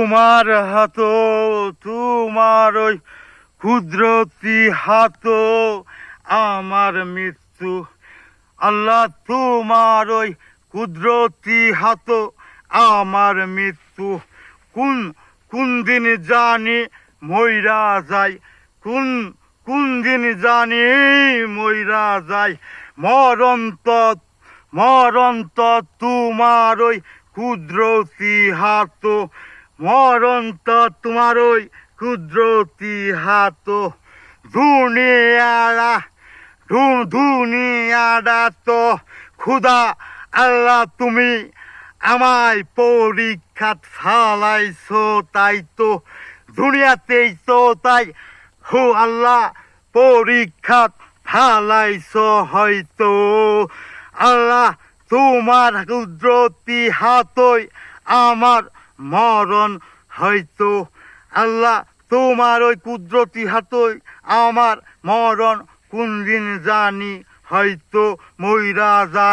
তোমার হাত, তোমার ওই কুদরতি হাত আমার মৃত্যু। আল্লাহ তোমার ওই কুদরতি হাত আমার মৃত্যু। কোন কোন দিন জানি মইরা যায়, কোন কোন দিন জানি মইরা যায়। মরণ তো তোমার ওই কুদরতি হাত, মরণ তো তোমার ওই কুদরতি হাত। দুনিয়ারা দুনিয়াটা তো খুদা আল্লাহ তুমি আমায় পরীক্ষাত ফালাইছো, তাই তো দুনিয়াতেই তো তাই হো আল্লাহ পরীক্ষাত ফালাইছো হয়তো। আল্লাহ তোমার কুদরতি হাতই আমার মরণ হয়তো। আল্লাহ তোমার ওই কুদরতি হাতই আমার মরণ কোন দিন জানি হয়তো মইরা যায়।